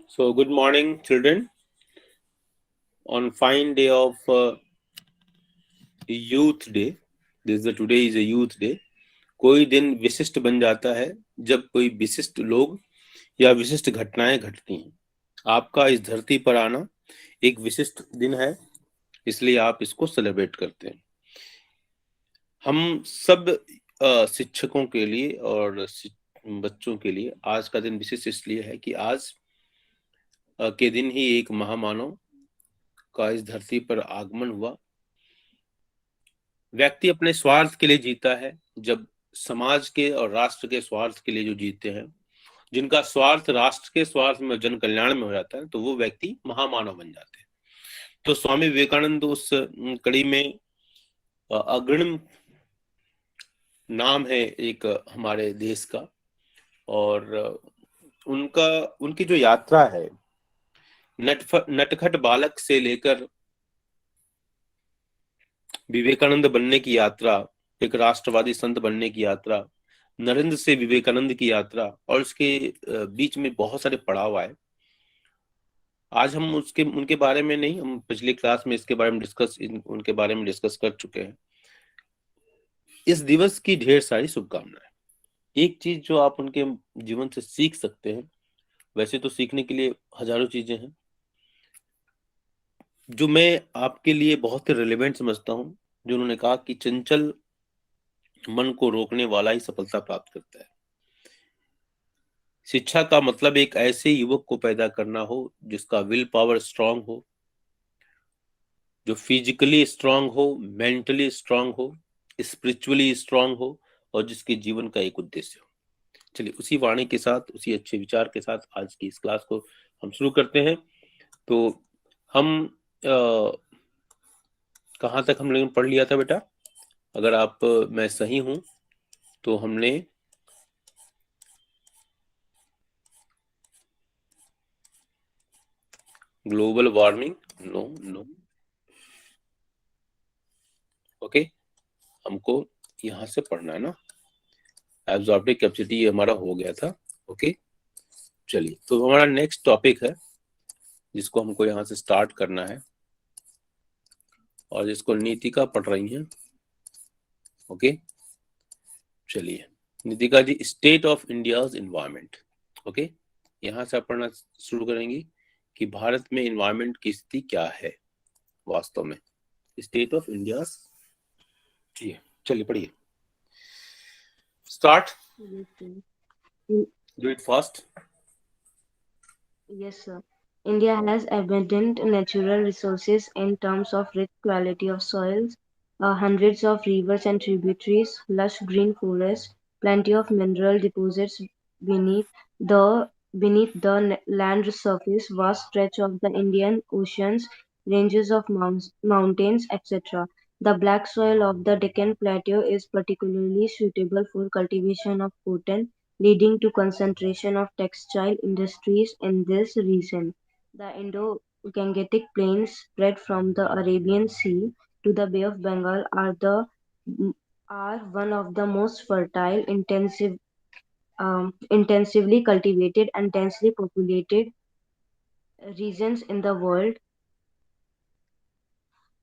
So, good morning, children. On fine day of Youth Day, this is the today is a Youth Day. कोई दिन विशिष्ट बन जाता है जब कोई विशिष्ट लोग या विशिष्ट घटनाएं घटती हैं। आपका इस धरती पर आना एक विशिष्ट दिन है, इसलिए आप इसको सेलिब्रेट करते हैं। हम सब शिक्षकों के लिए और बच्चों के लिए आज का दिन विशिष्ट इसलिए है कि आज के दिन ही एक महामानव का इस धरती पर आगमन हुआ। व्यक्ति अपने स्वार्थ के लिए जीता है, जब समाज के और राष्ट्र के स्वार्थ के लिए जो जीते हैं, जिनका स्वार्थ राष्ट्र के स्वार्थ में, जन कल्याण में हो जाता है, तो वो व्यक्ति महामानव बन जाते हैं। तो स्वामी विवेकानंद उस कड़ी में अग्रणी नाम है एक हमारे देश का, और उनकी जो यात्रा है, नटखट बालक से लेकर विवेकानंद बनने की यात्रा, एक राष्ट्रवादी संत बनने की यात्रा, नरेंद्र से विवेकानंद की यात्रा, और उसके बीच में बहुत सारे पड़ाव आए। आज हम उनके बारे में नहीं, हम पिछली क्लास में इसके बारे में उनके बारे में डिस्कस कर चुके हैं। इस दिवस की ढेर सारी शुभकामनाएं। एक चीज जो आप उनके जीवन से सीख सकते हैं, वैसे तो सीखने के लिए हजारों चीजें हैं, जो मैं आपके लिए बहुत ही रिलेवेंट समझता हूं, जो उन्होंने कहा कि चंचल मन को रोकने वाला ही सफलता प्राप्त करता है। शिक्षा का मतलब एक ऐसे युवक को पैदा करना हो जिसका विल पावर स्ट्रांग हो, जो फिजिकली स्ट्रांग हो, मेंटली स्ट्रांग हो, स्पिरिचुअली स्ट्रांग हो, और जिसके जीवन का एक उद्देश्य हो। चलिए, उसी वाणी के साथ, उसी अच्छे विचार के साथ आज की इस क्लास को हम शुरू करते हैं। तो हम कहाँ तक हम लोगों ने पढ़ लिया था बेटा? अगर आप मैं सही हूं तो हमने global warming, no no, okay, हमको यहाँ से पढ़ना है ना। एब्जॉर्प्टिव कैपेसिटी हमारा हो गया था। ओके, चलिए, तो हमारा नेक्स्ट टॉपिक है जिसको हमको यहाँ से स्टार्ट करना है, और जिसको नीतिका पढ़ रही हैं। ओके, चलिए, Nitika ji, state of India's environment. Okay, यहाँ से आप पढ़ना शुरू करेंगी कि भारत में एनवायरनमेंट की स्थिति क्या है वास्तव में। स्टेट ऑफ इंडिया, जी चलिए पढ़िए, start, Yes, sir. Do it fast. Yes, sir. India has abundant natural resources in terms of rich quality of soils, hundreds of rivers and tributaries, lush green forests, plenty of mineral deposits beneath the land surface, vast stretch of the Indian Oceans, ranges of mountains, etc. The black soil of the Deccan Plateau is particularly suitable for cultivation of cotton, leading to concentration of textile industries in this region. The Indo-Gangetic Plains spread from the Arabian Sea to the Bay of Bengal are one of the most fertile, intensively cultivated and densely populated regions in the world.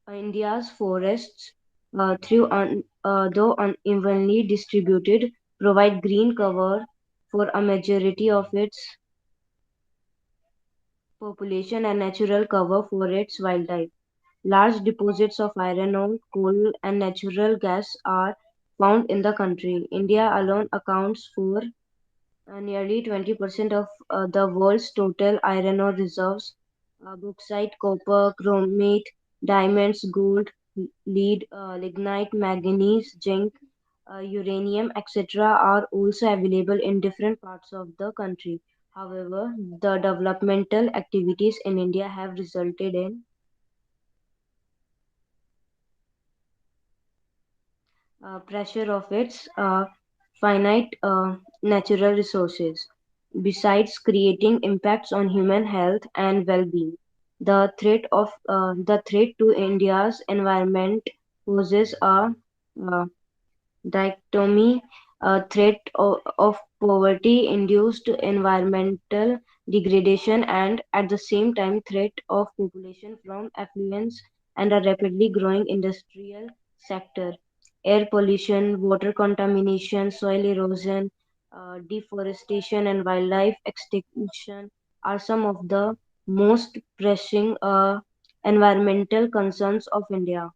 India's forests, though unevenly distributed, provide green cover for a majority of its population and natural cover for its wildlife. Large deposits of iron ore, coal, and natural gas are found in the country. India alone accounts for nearly 20% of the world's total iron ore reserves. Bauxite, copper, chromate, diamonds, gold, lead, lignite, manganese, zinc, uranium, etc., are also available in different parts of the country. However, the developmental activities in India have resulted in pressure of its finite natural resources. Besides creating impacts on human health and well-being, the threat to India's environment poses a uh, dichotomy, a threat of poverty-induced environmental degradation, and at the same time threat of population from affluence and a rapidly growing industrial sector. Air pollution, water contamination, soil erosion, deforestation, and wildlife extinction are some of the most pressing environmental concerns of India.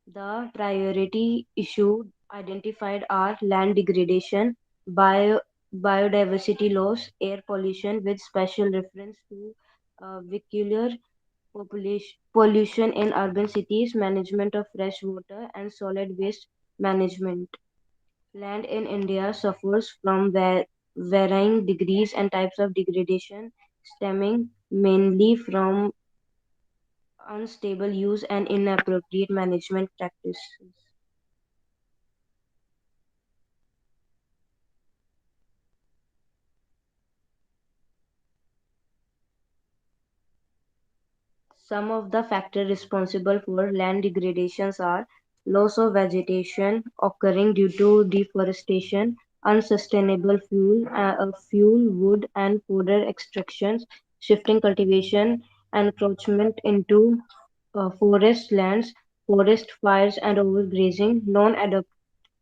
The priority issue identified are land degradation, bio, biodiversity loss, air pollution with special reference to vehicular pollution in urban cities, management of fresh water, and solid waste management. Land in India suffers from varying degrees and types of degradation, stemming mainly from unstable use and inappropriate management practices. Some of the factors responsible for land degradations are loss of vegetation occurring due to deforestation, unsustainable fuel, wood and fodder extractions, shifting cultivation, encroachment into forest lands, forest fires and overgrazing,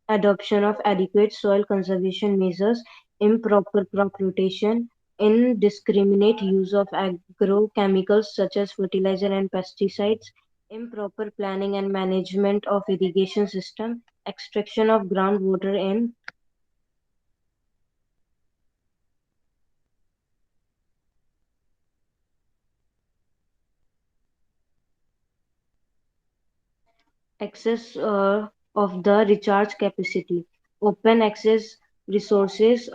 adoption of adequate soil conservation measures, improper crop rotation, indiscriminate use of agrochemicals such as fertilizer and pesticides, improper planning and management of irrigation system, extraction of groundwater in excess of the recharge capacity, open access resources,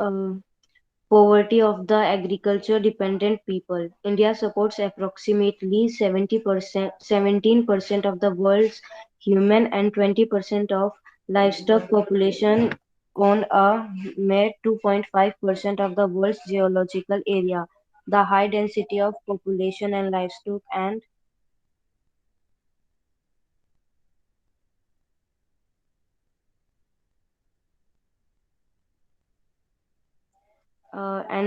poverty of the agriculture dependent people. India supports approximately 70%, 17% of the world's human and 20% of livestock population on a mere 2.5% of the world's geological area. The high density of population and livestock and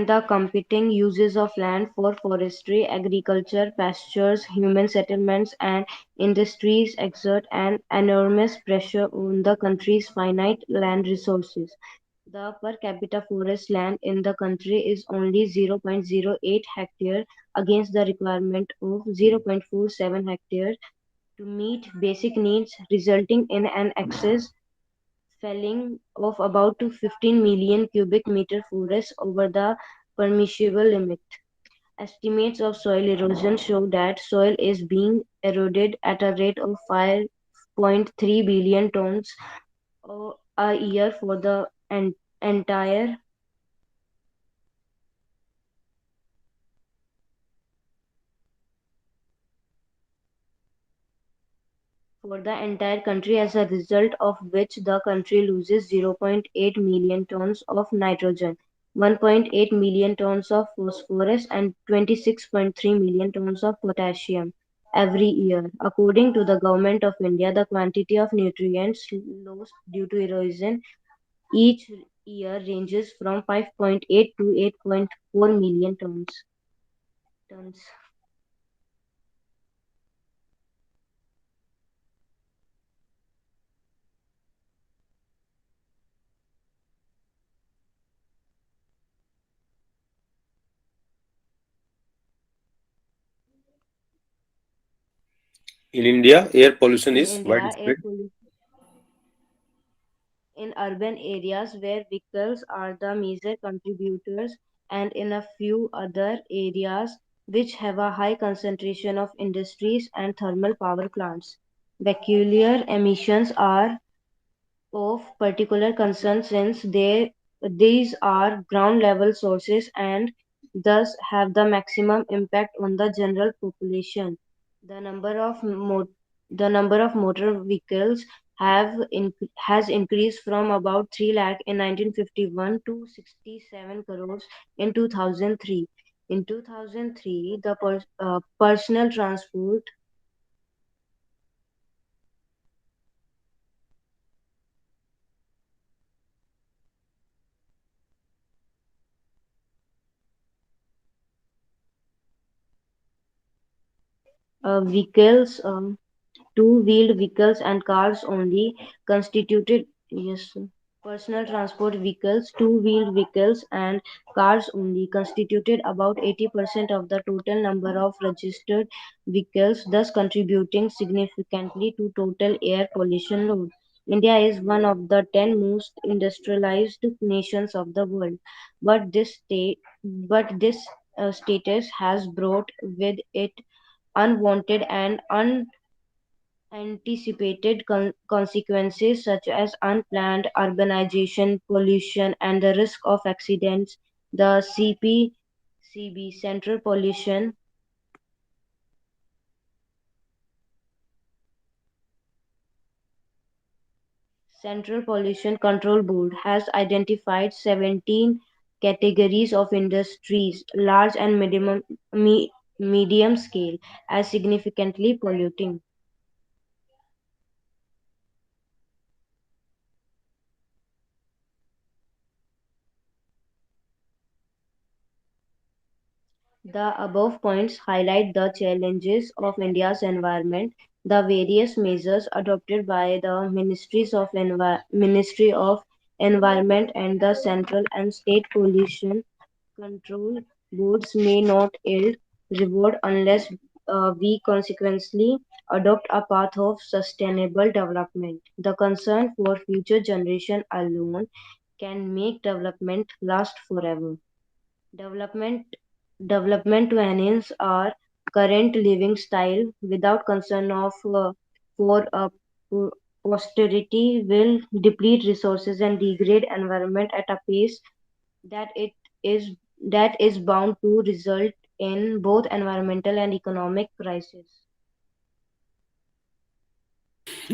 the competing uses of land for forestry, agriculture, pastures, human settlements, and industries exert an enormous pressure on the country's finite land resources. The per capita forest land in the country is only 0.08 hectare against the requirement of 0.47 hectare to meet basic needs, resulting in an excess felling of about to 15 million cubic meter forest over the permissible limit. Estimates of soil erosion show that soil is being eroded at a rate of 5.3 billion tons a year for the entire country, as a result of which the country loses 0.8 million tons of nitrogen, 1.8 million tons of phosphorus, and 26.3 million tons of potassium every year. According to the Government of India, the quantity of nutrients lost due to erosion each year ranges from 5.8 to 8.4 million tons. In India, air pollution In is India, air widespread. pollution in urban areas where vehicles are the major contributors, and in a few other areas which have a high concentration of industries and thermal power plants. Vehicular emissions are of particular concern since these are ground level sources and thus have the maximum impact on the general population. The number of mo- the number of motor vehicles has increased from about 3 lakh in 1951 to 67 crores in 2003. In 2003, the personal transport vehicles, two-wheeled vehicles and cars only constituted, yes, sir. Personal transport vehicles, two-wheeled vehicles and cars only constituted about 80% of the total number of registered vehicles, thus contributing significantly to total air pollution load. India is one of the 10 most industrialized nations of the world, but this status has brought with it unwanted and unanticipated consequences such as unplanned urbanization, pollution, and the risk of accidents. The CPCB, Central Pollution Control Board, has identified 17 categories of industries, large and medium scale, as significantly polluting. The above points highlight the challenges of India's environment. The various measures adopted by the Ministry of Environment and the central and state pollution control boards may not yield reward unless we consequently adopt a path of sustainable development. The concern for future generation alone can make development last forever. Development development to enhance our current living style without concern of for posterity will deplete resources and degrade environment at a pace that it is that is bound to result in both environmental and economic crisis.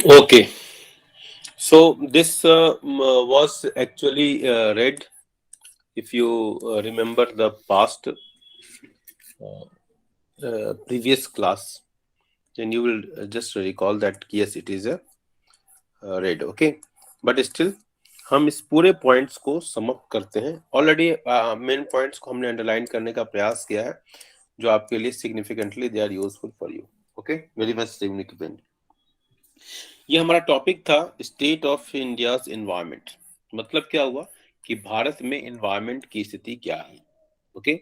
Okay, so this was actually read. If you remember the past previous class, then you will just recall that yes, it is a read. Okay, but still हम इस पूरे points को sum up करते हैं. Already main points को हमने underline करने का प्रयास किया है, जो आपके लिए significantly they are useful for you. Okay, very much significant. ये हमारा टॉपिक था स्टेट ऑफ इंडियाज एनवायरनमेंट. मतलब क्या हुआ कि भारत में एनवायरनमेंट की स्थिति क्या है. ओके,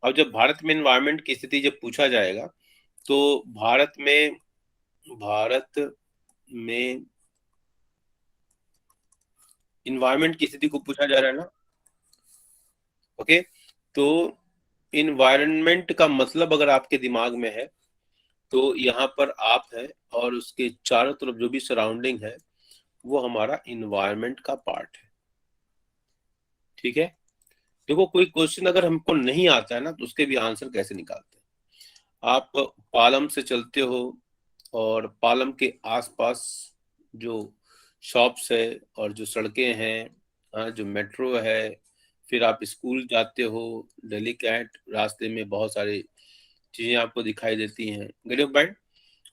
अब जब भारत में एनवायरनमेंट की स्थिति जब पूछा जाएगा, तो भारत में इन्वायरमेंट की स्थिति को पूछा जा रहा है ना. ओके, तो इन्वायरमेंट का मतलब अगर आपके दिमाग में है, तो यहाँ पर आप है और उसके चारों तरफ जो भी सराउंडिंग है वो हमारा इन्वायरमेंट का पार्ट है. ठीक है, देखो कोई क्वेश्चन अगर हमको नहीं आता है ना, तो उसके भी आंसर कैसे निकालते हैं. आप पालम से चलते हो और पालम के आसपास जो शॉप्स है और जो सड़कें हैं, जो मेट्रो है, फिर आप स्कूल जाते हो, दिल्ली कैंट, रास्ते में बहुत सारी चीजें आपको दिखाई देती हैं, गरीब पॉइंट,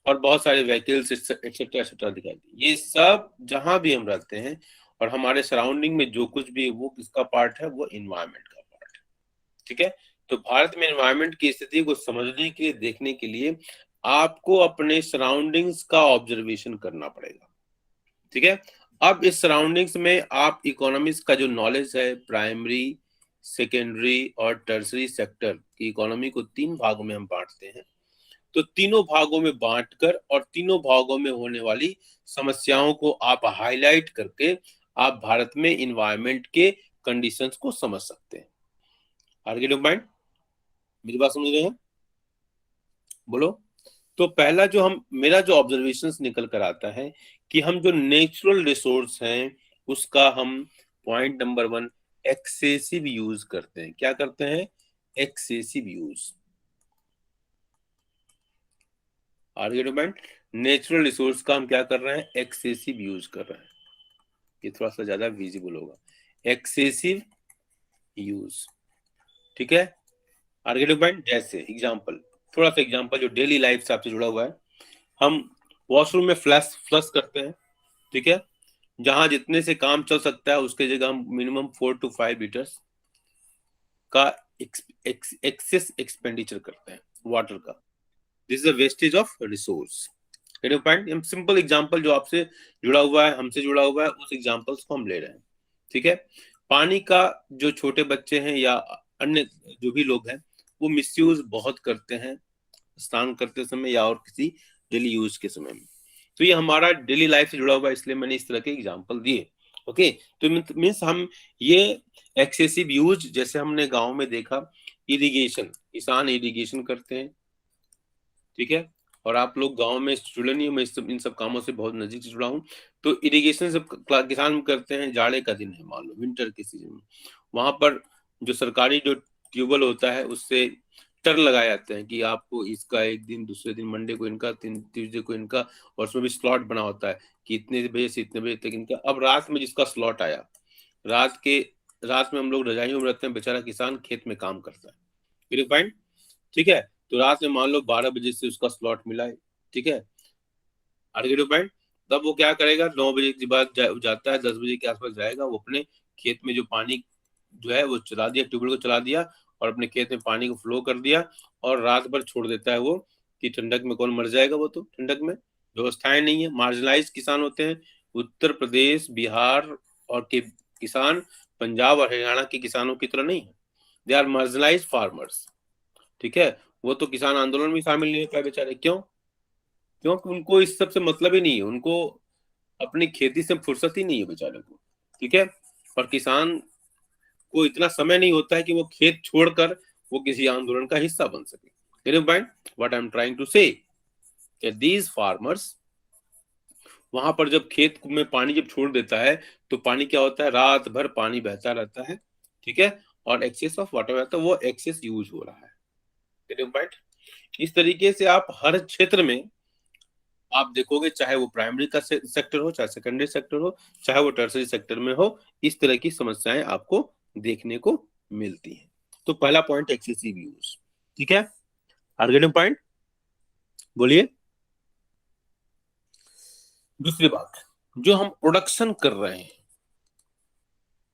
और बहुत सारे व्हीकल्स एक्सेट्रा एक्सेट्रा दिखाई देती. ये सब जहां भी हम रहते हैं और हमारे सराउंडिंग में जो कुछ भी वो किसका पार्ट है, वो इन्वायरमेंट का पार्ट है. ठीक है, तो भारत में एनवायरनमेंट की स्थिति को समझने के लिए, देखने के लिए आपको अपने सराउंडिंग्स का ऑब्जर्वेशन करना पड़ेगा. ठीक है, अब इस सराउंडिंग्स में आप इकोनॉमिक्स का जो नॉलेज है, प्राइमरी, सेकेंडरी और टर्सरी सेक्टर की इकोनॉमी को 3 भागों में हम बांटते हैं. तो तीनों भागों में बांटकर और तीनों भागों में होने वाली समस्याओं को आप हाईलाइट करके आप भारत में इन्वायरमेंट के कंडीशंस को समझ सकते हैं. Are get your point? मेरी बात समझ रहे हैं? बोलो. तो पहला जो मेरा जो ऑब्जर्वेशंस निकल कर आता है कि हम जो नेचुरल रिसोर्स हैं उसका हम पॉइंट नंबर 1 एक्सेसिव यूज करते हैं. क्या करते हैं? Excessive use. Argument, natural resource का हम क्या कर रहे हैं? एक्सेसिव यूज कर रहे हैं. ये थोड़ा सा ज्यादा विजिबल होगा. Excessive use. ठीक है, आर्ग्यूमेंट. जैसे एग्जांपल, थोड़ा सा एग्जांपल जो डेली लाइफ से आपसे जुड़ा हुआ है. हम वॉशरूम में फ्लश करते हैं. ठीक है, जहां जितने से काम चल सकता है उसके जगह हम मिनिमम 4 to 5 लीटर्स का एक्सेस एक्सपेंडिचर करते हैं वाटर का. This is the wastage of resource. Point, simple example जो आपसे जुड़ा हुआ है, हमसे जुड़ा हुआ है, उस एग्जांपल्स को हम ले रहे हैं। ठीक है, पानी का जो छोटे बच्चे हैं या अन्य जो भी लोग हैं वो मिसयूज बहुत करते हैं स्नान करते समय या और किसी डेली यूज के समय में। तो ये हमारा डेली लाइफ से जुड़ा हुआ है, इसलिए मैंने इस तरह के एग्जांपल दिए। ओके, तो मीन्स हम ये एक्सेसिव यूज, जैसे हमने गांव में देखा इरिगेशन, किसान इरिगेशन करते हैं। ठीक है, और आप लोग गांव में जुड़े नहीं हो, मैं इन सब कामों से बहुत नजीक से जुड़ा हूँ। तो इरिगेशन सब किसान करते हैं, जाड़े का दिन है मान लो, विंटर के सीजन में, वहां पर जो सरकारी जो ट्यूबवेल होता है उससे टर लगाए जाते हैं कि आपको इसका एक दिन, दूसरे दिन मंडे को इनका, ट्यूजडे को इनका, और उसमें भी स्लॉट बना होता है कि इतने बजे से इतने बजे तक इनका। अब रात में जिसका स्लॉट आया, रात में हम लोग रजाइयों में रहते हैं, बेचारा किसान खेत में काम करता है। फाइन, ठीक है, तो रात में मान लो 12 बजे से उसका स्लॉट मिला है। ठीक है, पॉइंट, तब वो क्या करेगा, 9 बजे के बाद जाता है, 10 बजे के आसपास जाएगा, वो अपने खेत में जो पानी जो है वो चला दिया, ट्यूबवेल को चला दिया और अपने खेत में पानी को फ्लो कर दिया, और रात भर छोड़ देता है वो, कि ठंडक में कौन मर जाएगा, वो तो ठंडक में व्यवस्थाएं नहीं है। मार्जिनलाइज किसान होते हैं, उत्तर प्रदेश, बिहार और के किसान पंजाब और हरियाणा के किसानों की तरह नहीं है, दे आर मार्जिनलाइज फार्मर्स। ठीक है, वो तो किसान आंदोलन में शामिल नहीं हो पाए बेचारे, क्यों? क्योंकि उनको इस सब से मतलब ही नहीं है, उनको अपनी खेती से फुर्सत ही नहीं है बेचारे को। ठीक है, और किसान को इतना समय नहीं होता है कि वो खेत छोड़कर वो किसी आंदोलन का हिस्सा बन सके। What I am trying to say, these farmers वहां पर जब खेत में पानी जब छोड़ देता है तो पानी क्या होता है, रात भर पानी बहता रहता है। ठीक है, और एक्सेस ऑफ वाटर रहता है, वो एक्सेस यूज हो रहा है। इस तरीके से आप हर क्षेत्र में आप देखोगे, चाहे वो प्राइमरी का सेक्टर हो, चाहे सेकेंडरी सेक्टर हो, चाहे वो टर्सरी सेक्टर में हो, इस तरह की समस्याएं आपको देखने को मिलती हैं। तो पहला पॉइंट एक्सेसिव यूज। ठीक है, आर्गेनिक पॉइंट बोलिए। दूसरी बात, जो हम प्रोडक्शन कर रहे हैं,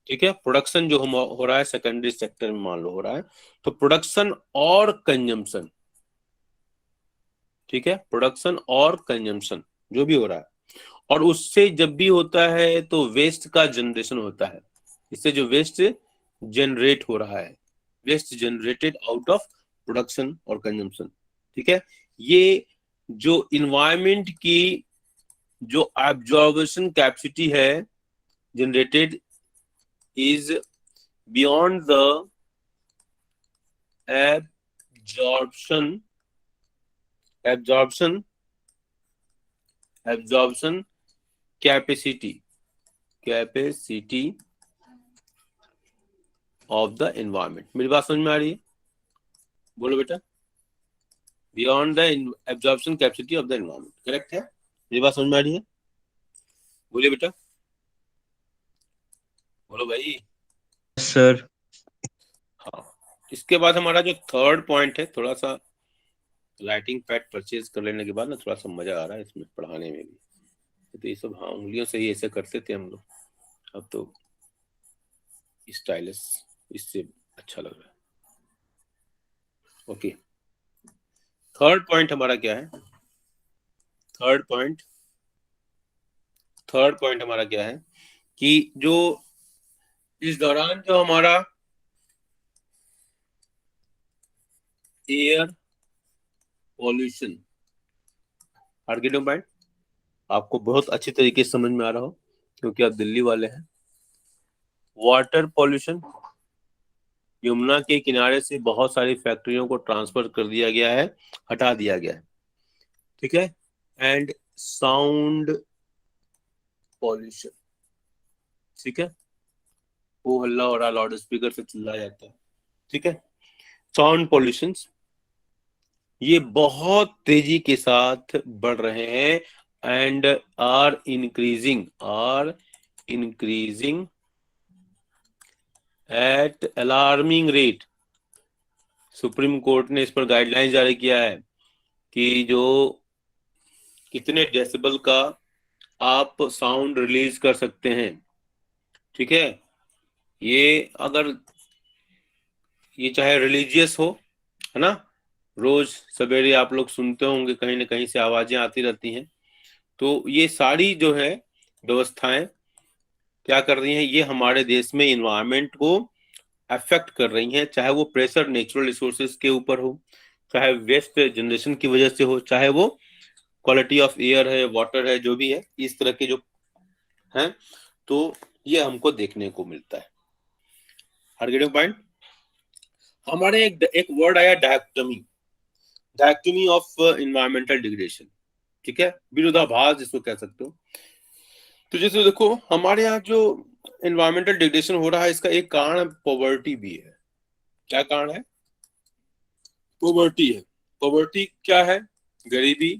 ठीक है, प्रोडक्शन जो हम हो रहा है सेकेंडरी सेक्टर में मान लो हो रहा है, तो प्रोडक्शन और कंजम्पशन, ठीक है, प्रोडक्शन और कंजम्पशन जो भी हो रहा है, और उससे जब भी होता है तो वेस्ट का जनरेशन होता है, इससे जो वेस्ट जनरेट हो रहा है, waste generated out of production और कंजम्पशन। ठीक है, ये जो इन्वायरमेंट की जो एब्जॉर्बेशन कैपेसिटी है generated is beyond the absorption absorption absorption capacity of the environment. मेरी बात समझ में आ रही है? बोलो बेटा, beyond the absorption capacity of the environment, correct है? मेरी बात समझ में आ रही है? बोलिए बेटा, बोलो भाई। सर। हाँ, इसके बाद हमारा जो थर्ड पॉइंट है, थोड़ा सा राइटिंग पैड परचेज कर लेने के बाद ना थोड़ा सा मजा आ रहा है इसमें पढ़ाने में भी। तो ये सब हाँ उंगलियों से ही ऐसे करते थे हम लोग, अब तो स्टाइलिश, इससे अच्छा लग रहा है। ओके, थर्ड पॉइंट हमारा क्या है? थर्ड पॉइंट हमारा क्या है कि जो इस दौरान जो हमारा एयर पॉल्यूशन, आर्गेनो पॉइंट आपको बहुत अच्छी तरीके से समझ में आ रहा हो क्योंकि आप दिल्ली वाले हैं। वाटर पॉल्यूशन, यमुना के किनारे से बहुत सारी फैक्ट्रियों को ट्रांसफर कर दिया गया है, हटा दिया गया है। ठीक है, एंड साउंड पॉल्यूशन, ठीक है, वो हल्ला हो रहा, लाउड स्पीकर से चिल्लाया जाता है। ठीक है, साउंड पॉल्यूशन ये बहुत तेजी के साथ बढ़ रहे हैं and are increasing at alarming rate. Supreme Court ने इस पर गाइडलाइन जारी किया है कि जो कितने डेसिबल का आप साउंड रिलीज कर सकते हैं। ठीक है, ये अगर ये चाहे रिलीजियस हो, है ना, रोज सवेरे आप लोग सुनते होंगे, कहीं ना कहीं से आवाजें आती रहती हैं। तो ये सारी जो है व्यवस्थाएं क्या कर रही हैं, ये हमारे देश में इन्वायरमेंट को अफेक्ट कर रही हैं। चाहे वो प्रेशर नेचुरल रिसोर्सेज के ऊपर हो, चाहे वेस्ट जनरेशन की वजह से हो, चाहे वो क्वालिटी ऑफ एयर है, वाटर है, जो भी है, इस तरह के जो हैं, तो ये हमको देखने को मिलता है। हर गेटिंग पॉइंट। हमारे एक वर्ड आया डायक्टमी, डायक्टमी ऑफ इन्वायरमेंटल डिग्रेडेशन, ठीक है, विरोधाभास जिसको कह सकते हो। तो जैसे देखो हमारे यहाँ जो इन्वायरमेंटल डिग्रेडेशन हो रहा है, इसका एक कारण पॉवर्टी भी है। क्या कारण है? पॉवर्टी है। पॉवर्टी क्या है? गरीबी,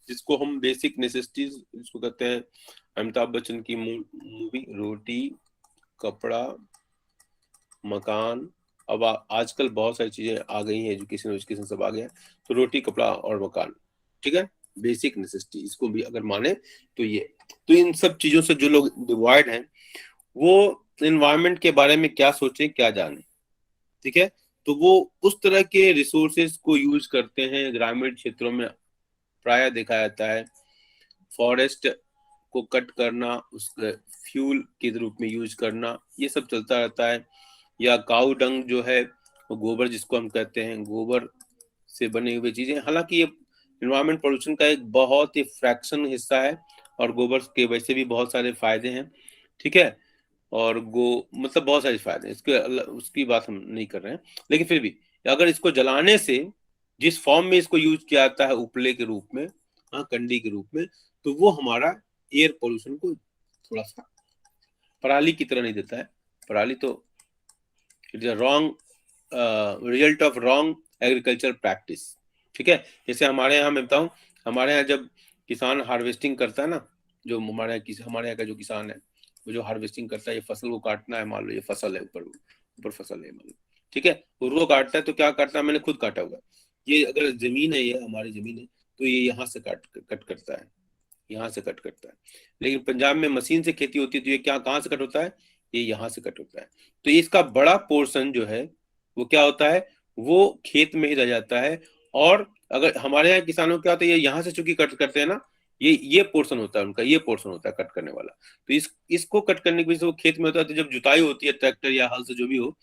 जिसको हम बेसिक नेसेसिटीज जिसको कहते हैं। अमिताभ बच्चन की मूवी रोटी कपड़ा मकान, अब आजकल बहुत सारी चीजें आ गई हैं, एजुकेशन एजुकेशन सब आ गया है। तो रोटी कपड़ा और मकान, ठीक है, बेसिक नेसेसिटी, इसको भी अगर माने तो ये, तो इन सब चीजों से जो लोग डिवाइड हैं, वो एनवायरनमेंट के बारे में क्या सोचे क्या जाने, ठीक है। तो वो उस तरह के रिसोर्सेज को यूज करते हैं। ग्रामीण क्षेत्रों में प्राय देखा जाता है फॉरेस्ट को कट करना, उसके फ्यूल के रूप में यूज करना, ये सब चलता रहता है। या काऊ डंग जो है, वो गोबर जिसको हम कहते हैं, गोबर से बनी हुई चीजें, हालांकि ये इन्वायरमेंट पोल्यूशन का एक बहुत ही फ्रैक्शन हिस्सा है, और गोबर के वैसे भी बहुत सारे फायदे हैं, ठीक है। और मतलब बहुत सारे फायदे हैं इसके, उसकी बात हम नहीं कर रहे हैं। लेकिन फिर भी अगर इसको जलाने से, जिस फॉर्म में इसको यूज किया जाता है उपले के रूप में, हाँ, कंडी के रूप में, तो वो हमारा एयर पोल्यूशन को थोड़ा सा पराली की तरह नहीं देता है। पराली तो it is a wrong result of wrong agriculture practice, ठीक है। जैसे हमारे यहाँ मैं बताऊं, हमारे यहाँ जब किसान हार्वेस्टिंग करता है ना, जो हमारे यहाँ का जो किसान है, वो जो हार्वेस्टिंग करता है, ये फसल को काटना है, मान लो ये फसल है, ऊपर ऊपर फसल है मान लो, ठीक है, वो काटता है तो क्या करता है, मैंने खुद काटा हुआ है। ये अगर जमीन है, ये हमारी जमीन है, तो ये यहाँ से कट करता है, यहाँ से कट करता है। लेकिन पंजाब में मशीन से खेती होती है, तो ये क्या कहाँ से कट होता है, ये यहाँ से कट होता है। तो इसका बड़ा पोर्शन जो है वो क्या होता है, वो खेत में ही रह जाता है। और अगर हमारे यहाँ किसानों क्या होता है, ये यहाँ से चूंकि कट करते हैं ना, ये पोर्शन होता है उनका, ये पोर्शन होता है कट करने वाला। तो इसको कट करने की वजह से वो खेत में होता है, तो जब जुताई होती है ट्रैक्टर या हल से जो भी हो,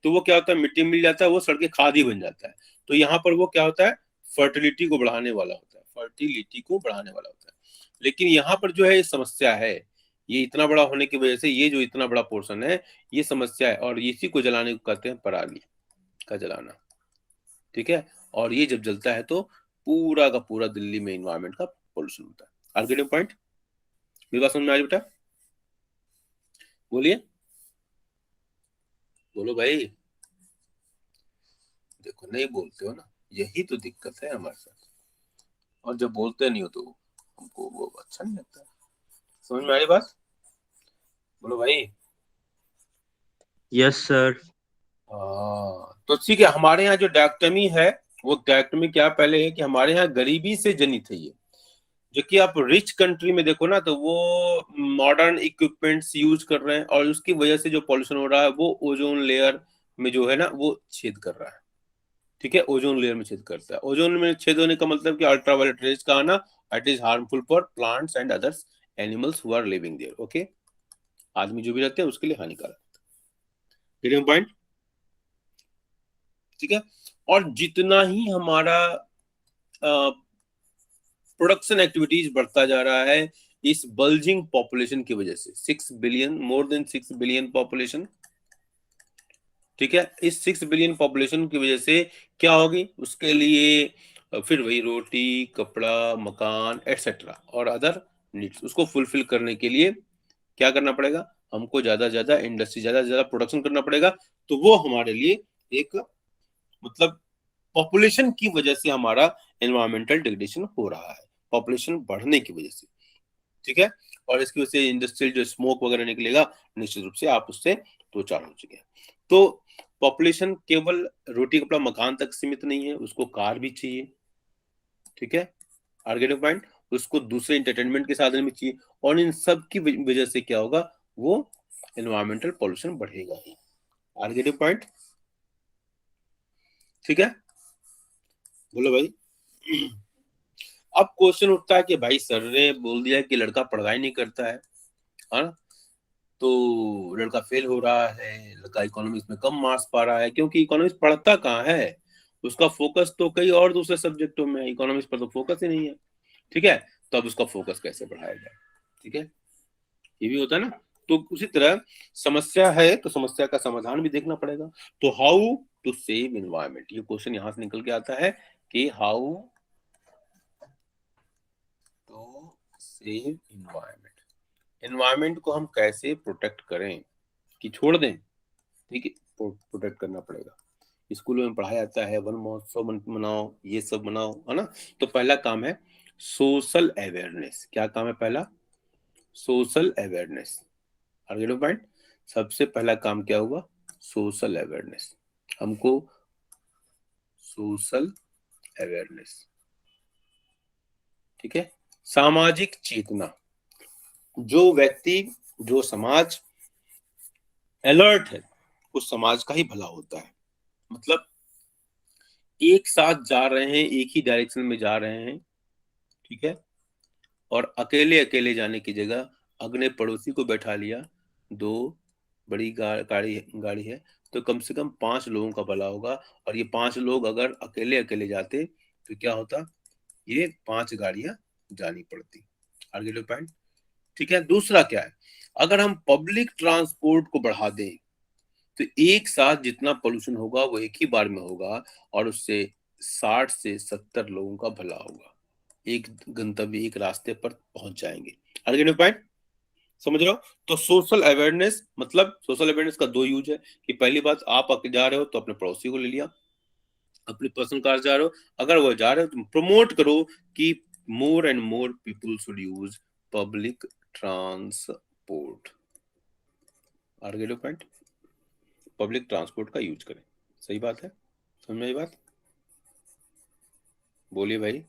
तो वो क्या होता है, मिट्टी मिल जाता है, वो सड़के खाद ही बन जाता है। तो यहाँ पर वो क्या होता है, फर्टिलिटी को बढ़ाने वाला होता है, फर्टिलिटी को बढ़ाने वाला होता है। लेकिन यहाँ पर जो है समस्या है, ये इतना बड़ा होने की वजह से, ये जो इतना बड़ा पोर्शन है, ये समस्या है, और इसी को जलाने को कहते हैं पराली का जलाना, ठीक है। और ये जब जलता है तो पूरा का पूरा दिल्ली में इन्वायरमेंट का पोल्यूशन होता है। आगे पॉइंट, मेरी बात समझ में आ रही बेटा? बोलिए, बोलो भाई। देखो नहीं बोलते हो ना, यही तो दिक्कत है हमारे साथ। और जब बोलते नहीं हो तो हमको वो अच्छा नहीं लगता। समझ में आ रही बात? बोलो भाई। Yes sir. हाँ, तो ठीक है, हमारे यहाँ जो डायक्टमी है, वो डायक्टमी क्या पहले है कि हमारे यहाँ गरीबी से जनित है ये। जो कि आप रिच कंट्री में देखो ना, तो वो मॉडर्न इक्विपमेंट्स यूज कर रहे हैं, और उसकी वजह से जो पॉल्यूशन हो रहा है, वो ओजोन लेयर में जो है ना, वो छेद कर रहा है, ठीक है। ओजोन लेयर में छेद करता है। ओजोन में छेद होने का मतलब कि अल्ट्रावायलेट रेज का आना, it is harmful for plants and others animals who are living there, okay. आदमी जो भी रहते हैं उसके लिए हानिकारक, पॉइंट, ठीक है। और जितना ही हमारा प्रोडक्शन एक्टिविटीज बढ़ता जा रहा है, इस बल्जिंग पॉपुलेशन की वजह से, 6 billion, more than 6 billion population, ठीक है, इस 6 बिलियन पॉपुलेशन की वजह से क्या होगी, उसके लिए फिर वही रोटी कपड़ा मकान एटसेट्रा और अदर नीड्स, उसको फुलफिल करने के लिए क्या करना पड़ेगा, हमको ज्यादा से ज्यादा इंडस्ट्री, ज्यादा से ज्यादा प्रोडक्शन करना पड़ेगा। तो वो हमारे लिए एक, मतलब पॉपुलेशन की वजह से हमारा एनवायरमेंटल डिग्रेडेशन हो रहा है, पॉपुलेशन बढ़ने की वजह से, ठीक है। और इसकी वजह से इंडस्ट्रियल जो स्मोक वगैरह निकलेगा, निश्चित रूप से आप उससे दो चार हो चुके हैं। तो पॉपुलेशन केवल रोटी कपड़ा मकान तक सीमित नहीं है, उसको कार भी चाहिए, ठीक है, आर्गेनिक पॉइंट, उसको दूसरे इंटरटेनमेंट के साधन भी चाहिए। और इन सब की वजह से क्या होगा, वो एनवायरमेंटल पॉल्यूशन बढ़ेगा ही, आर्गेनिक पॉइंट, ठीक है। बोलो भाई। अब क्वेश्चन उठता है कि भाई सर ने बोल दिया कि लड़का पढ़ाई नहीं करता है ना, तो लड़का फेल हो रहा है, लड़का इकोनॉमिक्स में कम मार्क्स पा रहा है, क्योंकि इकोनॉमिक्स पढ़ता कहाँ है, उसका फोकस तो कई और दूसरे सब्जेक्टों में है, इकोनॉमिक्स पर तो फोकस ही नहीं है। ठीक है, तो अब उसका फोकस कैसे बढ़ाया जाए। ठीक है, ये भी होता है ना। तो उसी तरह समस्या है तो समस्या का समाधान भी देखना पड़ेगा। तो हाउ टू सेव इन्वायरमेंट, ये क्वेश्चन यहां से निकल के आता है कि how to save environment, environment को हम कैसे प्रोटेक्ट करें, कि छोड़ दें। ठीक है, प्रोटेक्ट करना पड़ेगा। स्कूलों में पढ़ाया जाता है वन महोत्सव मनाओ, ये सब मनाओ, है ना। तो पहला काम है सोशल अवेयरनेस। क्या काम है पहला? Social awareness. आगे पॉइंट, सबसे पहला काम क्या हुआ? Social awareness. हमको सोशल अवेयरनेस, ठीक है, सामाजिक चेतना। जो व्यक्ति, जो समाज अलर्ट है, उस समाज का ही भला होता है। मतलब एक साथ जा रहे हैं, एक ही डायरेक्शन में जा रहे हैं, ठीक है, और अकेले अकेले जाने की जगह अगले पड़ोसी को बैठा लिया, दो बड़ी गाड़ी गाड़ी है, तो कम से कम 5 लोगों का भला होगा। और ये 5 लोग अगर अकेले अकेले जाते तो क्या होता? ये 5 गाड़ियां जानी पड़ती। आगे लो पॉइंट। ठीक है, दूसरा क्या है, अगर हम पब्लिक ट्रांसपोर्ट को बढ़ा दें तो एक साथ जितना पोल्यूशन होगा वो एक ही बार में होगा, और उससे 60 से 70 लोगों का भला होगा, एक गंतव्य, एक रास्ते पर पहुंच जाएंगे। आगे पॉइंट समझ रहे हो? तो सोशल अवेयरनेस, मतलब सोशल अवेयरनेस का दो यूज है, कि पहली बात आप जा रहे हो तो अपने पड़ोसी को ले लिया, अपनी पर्सनल कार जा रहे हो, अगर वो जा रहे हो तो प्रमोट करो कि more and more people should use public transport. आगे पॉइंट, पब्लिक ट्रांसपोर्ट का यूज करें। सही बात है, समझ में आई बात? बोलिए भाई,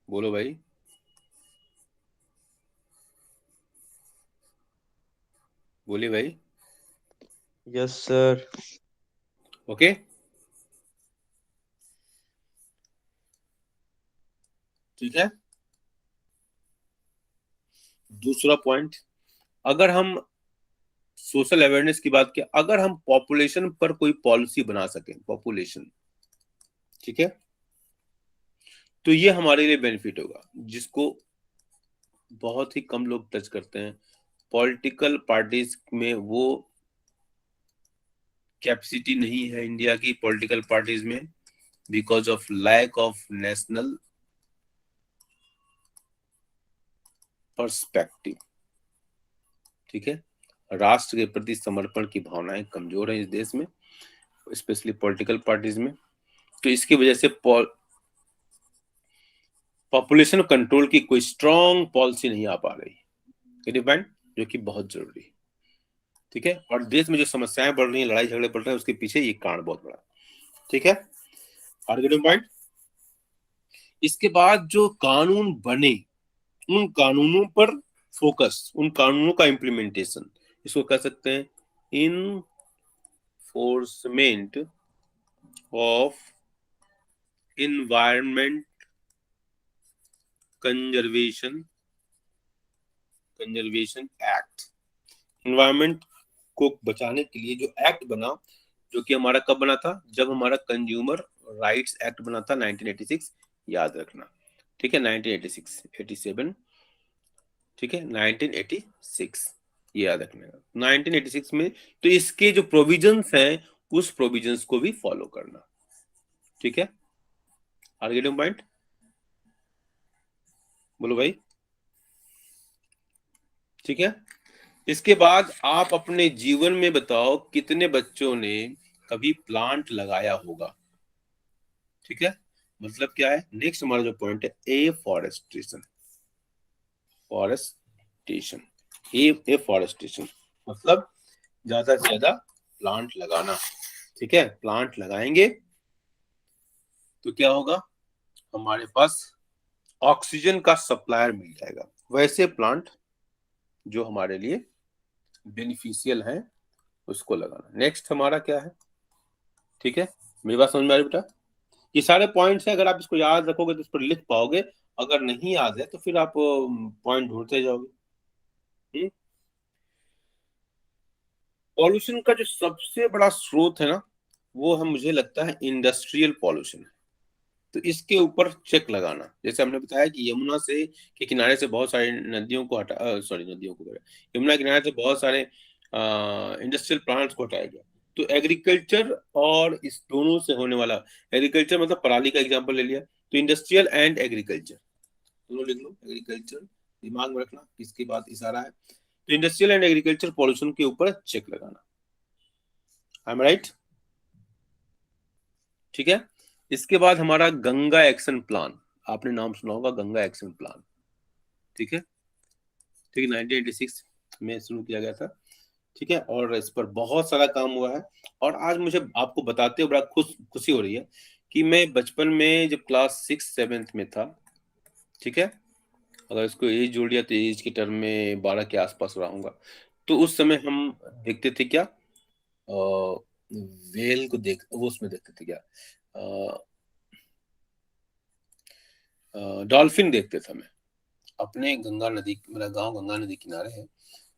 बोलो भाई, बोलिए भाई। Yes sir. ओके, ठीक है। दूसरा पॉइंट, अगर हम सोशल अवेयरनेस की बात की, अगर हम पॉपुलेशन पर कोई पॉलिसी बना सकें, पॉपुलेशन, ठीक है, तो ये हमारे लिए बेनिफिट होगा, जिसको बहुत ही कम लोग टच करते हैं। पॉलिटिकल पार्टीज में वो कैपेसिटी नहीं है इंडिया की पॉलिटिकल पार्टीज में, because of lack of national perspective. ठीक है, राष्ट्र के प्रति समर्पण की भावनाएं कमजोर हैं इस देश में, स्पेशली पॉलिटिकल पार्टीज में। तो इसकी वजह से पॉपुलेशन कंट्रोल की कोई स्ट्रॉन्ग पॉलिसी नहीं आ पा रही, डिपेंड, जो कि बहुत जरूरी है। ठीक है, और देश में जो समस्याएं बढ़ रही हैं, लड़ाई झगड़े बढ़ रहे हैं, उसके पीछे ये कारण बहुत बड़ा। ठीक है, आर्गेटिंग पॉइंट। इसके बाद जो कानून बने, उन कानूनों पर फोकस, उन कानूनों का इम्प्लीमेंटेशन, इसको कह सकते हैं enforcement of environment conservation conservation act. Environment को बचाने के लिए जो एक्ट बना, जो कि हमारा कब बना था? जब हमारा कंज्यूमर राइट्स एक्ट बना था 1986, याद रखना। ठीक है, 1986, 87, ठीक है, 1986, ये याद रखना 1986 में। तो इसके जो प्रोविजंस हैं, उस प्रोविजंस को भी फॉलो करना। ठीक है, आगे पॉइंट, बोलो भाई। ठीक है, इसके बाद आप अपने जीवन में बताओ कितने बच्चों ने कभी प्लांट लगाया होगा? ठीक है, मतलब क्या है, नेक्स्ट हमारा जो पॉइंट है, ए फॉरेस्टेशन। फॉरेस्टेशन, ए फॉरेस्टेशन मतलब ज्यादा से ज्यादा प्लांट लगाना। ठीक है, प्लांट लगाएंगे तो क्या होगा, हमारे पास ऑक्सीजन का सप्लायर मिल जाएगा। वैसे प्लांट जो हमारे लिए बेनिफिशियल है, उसको लगाना। नेक्स्ट हमारा क्या है? ठीक है, मेरी बात समझ में आ रही बेटा? ये सारे पॉइंट्स हैं, अगर आप इसको याद रखोगे तो इस पर लिख पाओगे, अगर नहीं याद है तो फिर आप पॉइंट ढूंढते जाओगे। पॉल्यूशन का जो सबसे बड़ा स्रोत है ना, वो है, मुझे लगता है, इंडस्ट्रियल पॉल्यूशन है। तो इसके ऊपर चेक लगाना, जैसे हमने बताया कि यमुना से के किनारे से बहुत सारी नदियों को हटा, सॉरी नदियों को, यमुना किनारे से बहुत सारे इंडस्ट्रियल प्लांट्स को हटाया गया। तो एग्रीकल्चर और इस दोनों से होने वाला, एग्रीकल्चर मतलब पराली का एग्जांपल ले लिया, तो इंडस्ट्रियल एंड एग्रीकल्चर दोनों लिख लो। एग्रीकल्चर दिमाग में रखना किसकी बात इशारा है। तो इंडस्ट्रियल एंड एग्रीकल्चर पॉल्यूशन के ऊपर चेक लगाना। I am right? ठीक है। इसके बाद हमारा गंगा एक्शन प्लान, आपने नाम सुना होगा, गंगा एक्शन प्लान। ठीक है, ठीक है, 1986 में शुरू किया गया था। ठीक है, और इस पर बहुत सारा काम हुआ है। और आज मुझे आपको बताते हुए बड़ा खुशी हो रही है कि मैं बचपन में जब क्लास 6-7 में था, ठीक है, अगर इसको एज जोड़ दिया तो एज के टर्म में 12 के आसपास रहूंगा। तो उस समय हम देखते थे क्या, वेल को देख, वो उसमें देखते थे क्या, डॉल्फिन देखते था मैं अपने गंगा नदी, मेरा गांव गंगा नदी किनारे है,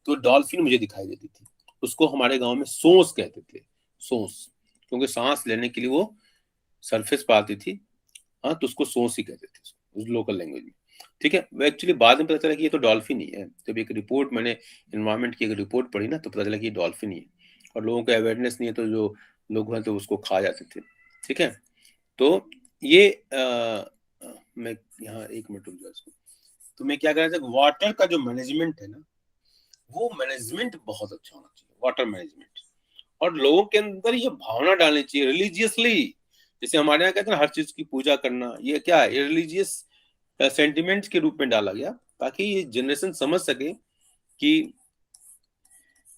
तो डॉल्फिन मुझे दिखाई देती थी। उसको हमारे गांव में सोंस कहते थे, सोंस, क्योंकि सांस लेने के लिए वो सरफेस पर आती थी। हाँ, तो उसको सोंस ही कहते थे उस लोकल लैंग्वेज में। ठीक है, वो एक्चुअली बाद में पता चला कि ये तो डॉल्फिन ही है। जब एक रिपोर्ट, मैंने एनवायरमेंट की एक रिपोर्ट पढ़ी ना, तो पता चला कि ये डॉल्फिन ही है। और लोगों को अवेयरनेस नहीं है, तो जो लोग हैं तो उसको खा जाते थे। ठीक है, तो ये मैं यहाँ एक मिनट रुक जाओ इसको। तो मैं क्या कह रहा था, वाटर का जो मैनेजमेंट है ना, वो मैनेजमेंट बहुत अच्छा होना चाहिए, वाटर मैनेजमेंट। और लोगों के अंदर ये भावना डालनी चाहिए रिलीजियसली, जैसे हमारे यहाँ कहते हैं हर चीज की पूजा करना, ये क्या है, रिलीजियस सेंटिमेंट्स के रूप में डाला गया, ताकि ये जनरेशन समझ सके कि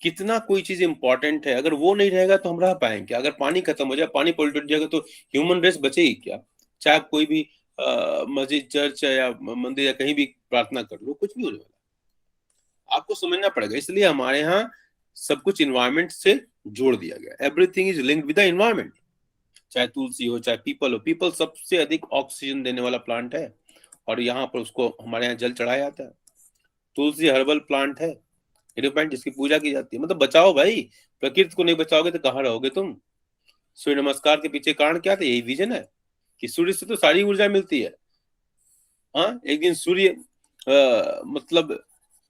कितना कोई चीज इंपॉर्टेंट है। अगर वो नहीं रहेगा तो हम रह पाएंगे? अगर पानी खत्म हो जाए, पानी पोल्यूटेड हो जाएगा, तो ह्यूमन रेस बचेगी क्या? चाहे आप कोई भी मस्जिद, चर्च या मंदिर या कहीं भी प्रार्थना कर लो, कुछ भी होने वाला। आपको समझना पड़ेगा। इसलिए हमारे यहाँ सब कुछ इन्वायरमेंट से जोड़ दिया गया, everything is linked with the environment. चाहे तुलसी हो, चाहे पीपल हो, पीपल सबसे अधिक ऑक्सीजन देने वाला प्लांट है, और यहाँ पर उसको हमारे यहाँ जल चढ़ाया जाता है। तुलसी हर्बल प्लांट है, एलिफेंट जिसकी पूजा की जाती है। मतलब बचाओ भाई, प्रकृति को नहीं बचाओगे तो कहाँ रहोगे तुम? सूर्य नमस्कार के पीछे कारण क्या था? यही विजन है कि सूर्य से तो सारी ऊर्जा मिलती है। हाँ, एक दिन सूर्य मतलब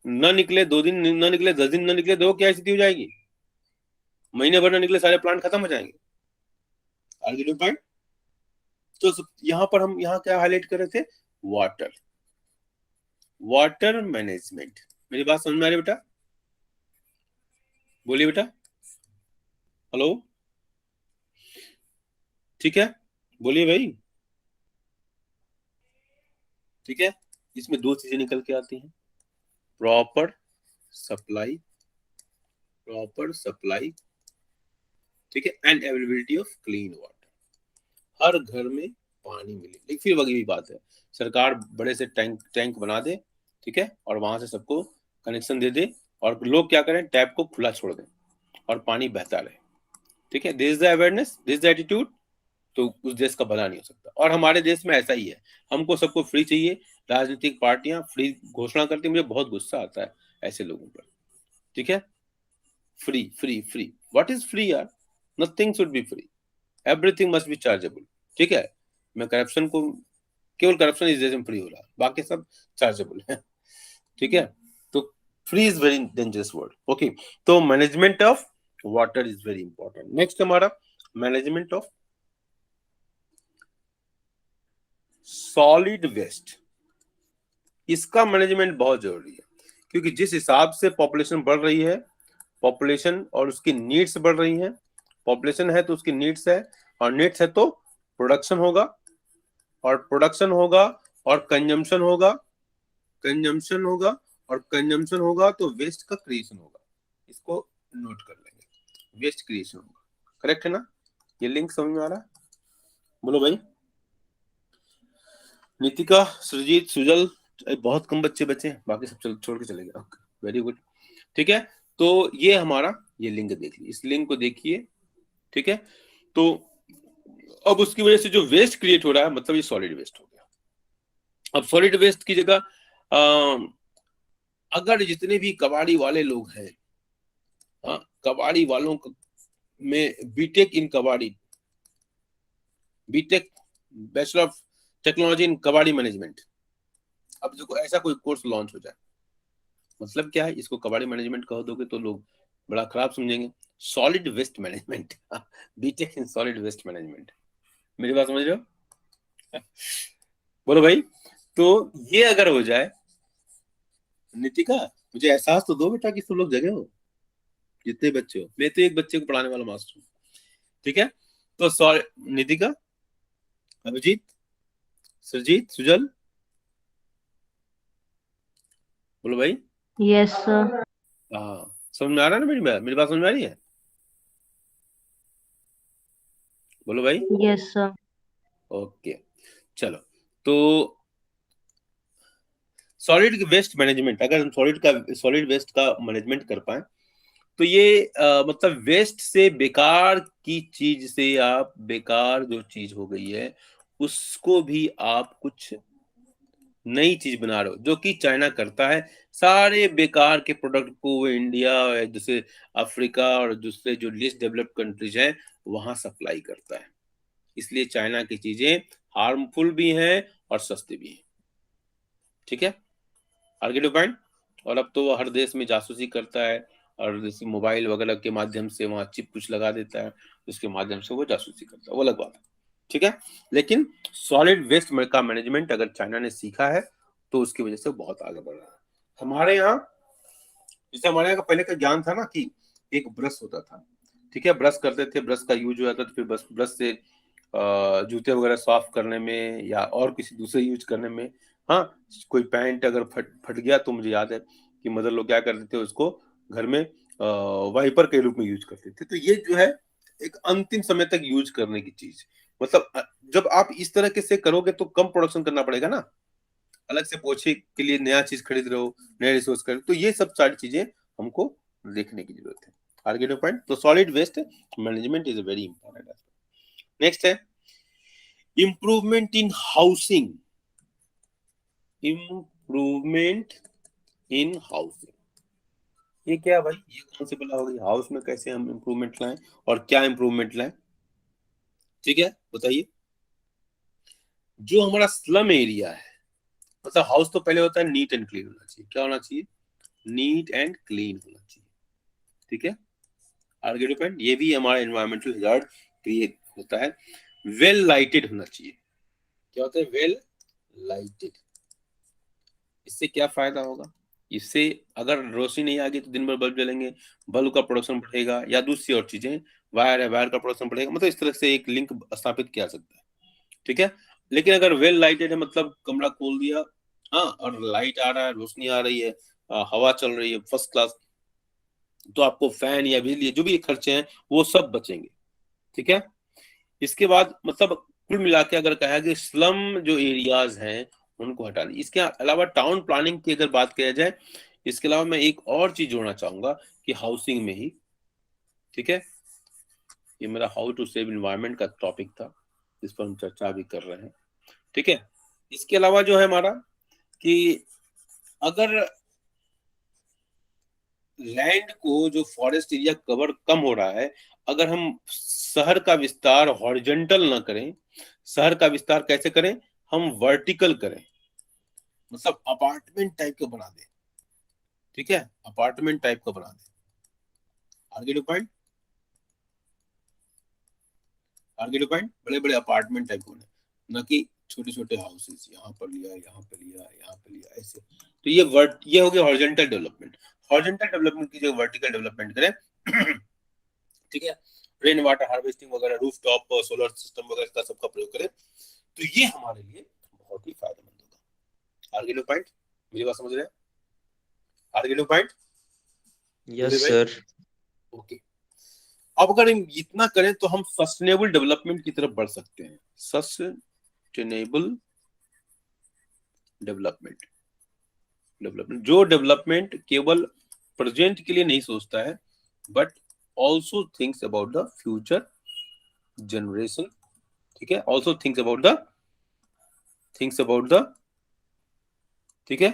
न निकले, 2 दिन न निकले, 10 दिन न निकले, देखो क्या स्थिति हो जाएगी। महीने भर न निकले, सारे प्लांट खत्म हो जाएंगे। आगे पॉइंट। तो यहाँ पर हम यहाँ क्या हाईलाइट कर रहे थे, वाटर, वाटर मैनेजमेंट। मेरी बात समझ में आ रही बेटा? बोलिए बेटा, हेलो, ठीक है, बोलिए भाई। ठीक है, इसमें 2 चीजें निकल के आती हैं, प्रॉपर सप्लाई, प्रॉपर सप्लाई, ठीक है, and availability of clean water. हर घर में पानी मिले। लेकिन फिर वही भी बात है, सरकार बड़े से टैंक टैंक बना दे, ठीक है, और वहां से सबको कनेक्शन दे दे, और लोग क्या करें, टैप को खुला छोड़ दें और पानी बहता रहे। ठीक है, this is the awareness, this is the attitude, तो उस देश का भला नहीं हो सकता। और हमारे देश में ऐसा ही है, हमको सबको फ्री चाहिए, राजनीतिक पार्टियां फ्री घोषणा करती, मुझे बहुत गुस्सा आता है ऐसे लोगों पर। ठीक है, free free free, what is free यार? Nothing should be free, everything must be chargeable. ठीक है, मैं करप्शन को, केवल करप्शन इस देश में फ्री हो रहा है, बाकी सब चार्जेबल है। ठीक है, तो free is very dangerous word. Okay, तो management of water is very important. Next हमारा मैनेजमेंट ऑफ सॉलिड वेस्ट। इसका मैनेजमेंट बहुत जरूरी है, क्योंकि जिस हिसाब से पॉपुलेशन बढ़ रही है, पॉपुलेशन और उसकी नीड्स बढ़ रही हैं, पॉपुलेशन है तो उसकी नीड्स है, और नीड्स है तो प्रोडक्शन होगा, और प्रोडक्शन होगा और कंजम्पशन होगा, कंजम्पशन होगा और कंजम्पशन होगा तो वेस्ट का क्रिएशन होगा। इसको नोट कर लेंगे, वेस्ट क्रिएशन होगा। करेक्ट है ना? ये लिंक समझ में आ रहा है? बोलो भाई। नितिका, सुरजीत, सुजल, बहुत कम बच्चे बचे हैं, बाकी सब छोड़ के चले गए। Very good. ठीक है, तो ये हमारा ये लिंक देख लीजिए, इस लिंक को देखिए। ठीक है, तो अब उसकी वजह से जो वेस्ट क्रिएट हो रहा है, मतलब ये सॉलिड वेस्ट हो गया। अब सॉलिड वेस्ट की जगह अगर जितने भी कबाड़ी वाले लोग हैं, हाँ, कबाड़ी वालों में बीटेक इन कबाड़ी, BTech bachelor of technology in कबाड़ी मैनेजमेंट, अब जो ऐसा कोई कोर्स लॉन्च हो जाए, मतलब क्या है, इसको कबाड़ी मैनेजमेंट कह दोगे तो लोग बड़ा खराब समझेंगे। Solid waste management, BTech in solid waste management, मेरी बात समझ रहे हो? बोलो भाई। तो ये अगर हो जाए, नितिका मुझे एहसास तो दो बेटा कि तुम लोग जगह हो, जितने बच्चे हो, मैं तो एक बच्चे को पढ़ाने वाला मास्टर हूँ, ठीक है? तो सॉरी, नितिका, अभिजीत, सुरजीत, सुजल, बोलो भाई। Yes sir. हाँ, समझ में आ रहा है ना? मेरी बात समझ में आ रही है? बोलो भाई। Yes sir. ओके, चलो। तो सॉलिड वेस्ट मैनेजमेंट, अगर हम सॉलिड वेस्ट का मैनेजमेंट कर पाए तो ये मतलब वेस्ट से, बेकार की चीज से, आप बेकार जो चीज हो गई है उसको भी आप कुछ नई चीज बना रहे हो, जो कि चाइना करता है। सारे बेकार के प्रोडक्ट को वो इंडिया, जैसे अफ्रीका और दूसरे जो लिस्ट डेवलप्ड कंट्रीज हैं वहां सप्लाई करता है। इसलिए चाइना की चीजें हार्मफुल भी हैं और सस्ती भी हैं, ठीक है? आगे दो पॉइंट। और अब तो वो हर देश में जासूसी करता है, और जैसे मोबाइल वगैरह के माध्यम से वहां चिप कुछ लगा देता है, उसके माध्यम से वो जासूसी करता है, वो अलग बात है, ठीक है? लेकिन सॉलिड वेस्ट का मैनेजमेंट अगर चाइना ने सीखा है तो उसकी वजह से बहुत आगे बढ़ रहा है। हमारे यहाँ, जैसे हमारे यहाँ का पहले का ज्ञान था ना कि एक ब्रश होता था, ठीक है? ब्रश करते थे, ब्रश का यूज हो जाता था, फिर ब्रश से जूते वगैरह साफ करने में या और किसी दूसरे यूज करने में। हाँ, कोई पैंट अगर फट गया तो मुझे याद है कि मदर लोग क्या करते थे, उसको घर में वाइपर के रूप में यूज करते थे। तो ये जो है एक अंतिम समय तक यूज करने की चीज, मतलब जब आप इस तरह के से करोगे तो कम प्रोडक्शन करना पड़ेगा ना, अलग से पोछे के लिए नया चीज खरीद रहे हो, नया रिसोर्स खरीद, तो ये सब सारी चीजें हमको देखने की जरूरत है। आगे पॉइंट, तो solid waste management is a very important aspect. Next है improvement in housing, improvement in housing, ये क्या भाई, ये कौन सी बला हो गई? हाउस में कैसे हम इम्प्रूवमेंट लाएं और क्या इम्प्रूवमेंट लाएं, ठीक है, बताइए। जो हमारा स्लम एरिया है, मतलब हाउस तो पहले होता है नीट एंड क्लीन होना चाहिए। क्या होना चाहिए? नीट एंड क्लीन होना चाहिए, ठीक है? आगे पॉइंट, ये भी हमारा एनवायरमेंटल हजार्ड क्रिएट होता है। वेल लाइटेड होना चाहिए। क्या होता है? Well lighted. इससे क्या फायदा होगा? इससे अगर रोशनी नहीं आ गई तो दिन भर बल्ब जलेंगे, बल्ब का प्रोडक्शन बढ़ेगा, या दूसरी और चीजें, वायर है, वायर का प्रोडक्शन बढ़ेगा, मतलब इस तरह से एक लिंक स्थापित किया सकता है, ठीक है? लेकिन अगर वेल लाइटेड है, मतलब कमरा खोल दिया, हाँ, और लाइट आ रहा है, रोशनी आ रही है, हवा चल रही है फर्स्ट क्लास, तो आपको फैन या बिजली जो भी खर्चे हैं वो सब बचेंगे, ठीक है? इसके बाद मतलब कुल मिला के अगर कहा कि स्लम जो एरियाज हैं उनको हटा दी। इसके अलावा टाउन प्लानिंग की अगर बात किया जाए, इसके अलावा मैं एक और चीज जोड़ना चाहूंगा कि हाउसिंग में ही, ठीक है, ये मेरा हाउ टू सेव इन्वायरमेंट का टॉपिक था, इस पर हम चर्चा भी कर रहे हैं, ठीक है? इसके अलावा जो है हमारा कि अगर लैंड को, जो फॉरेस्ट एरिया कवर कम हो रहा है, अगर हम शहर का विस्तार हॉरिजॉन्टल ना करें, शहर का विस्तार कैसे करें? हम वर्टिकल करें, मतलब अपार्टमेंट टाइप का बना दें, ठीक है? अपार्टमेंट टाइप का बना दें। आगे पॉइंट, आगे पॉइंट, बड़े बड़े अपार्टमेंट टाइप बने, ना कि छोटे छोटे हाउसेस, यहाँ पर लिया, यहाँ पे लिया, यहाँ पे लिया, ऐसे। तो ये हो गया हॉरिजॉन्टल डेवलपमेंट। हॉरिजॉन्टल डेवलपमेंट की जगह वर्टिकल डेवलपमेंट करें, ठीक है? रेन वाटर हार्वेस्टिंग वगैरह, रूफ टॉप सोलर सिस्टम वगैरह का सबका प्रयोग करें, तो ये हमारे लिए बहुत ही फायदेमंद होगा। आगे पॉइंट, मेरी बात समझ रहे हैं? आगे पॉइंट, यस सर। ओके। अब अगर हम इतना करें तो हम सस्टेनेबल डेवलपमेंट की तरफ बढ़ सकते हैं। सस्टेनेबल डेवलपमेंट, जो डेवलपमेंट केवल प्रेजेंट के लिए नहीं सोचता है, but also thinks about the future generation ठीक है, ऑल्सो थिंक्स अबाउट द ठीक है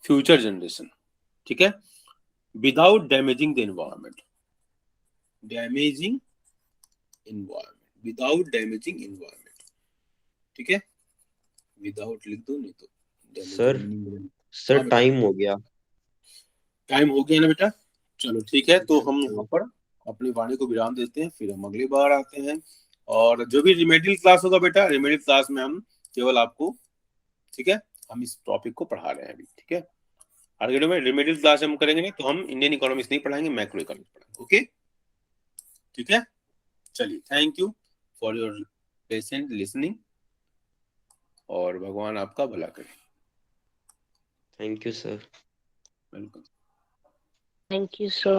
फ्यूचर जनरेशन, ठीक है, without damaging the environment, without damaging environment, ठीक है, विदाउट लिख दो, नहीं तो सर हाँ बेटा, टाइम हो गया। टाइम हो गया ना बेटा। चलो ठीक है, तो हम Yes, यहाँ sir. पर अपनी वाणी को विराम देते हैं, फिर हम अगली बार आते हैं। और जो भी रिमेडियल क्लास होगा बेटा, रिमेडियल क्लास में हम केवल आपको, ठीक है, हम इस टॉपिक को पढ़ा रहे हैं अभी, ठीक है। आगे में रिमेडियल क्लास हम करेंगे नहीं, तो हम इंडियन इकोनॉमिक्स नहीं पढ़ाएंगे, मैक्रो इकोनॉमिक्स पढ़ाएंगे। ओके, ठीक है, चलिए, thank you for your patient listening, और भगवान आपका भला करे। Thank you, sir. Welcome. Thank you, sir.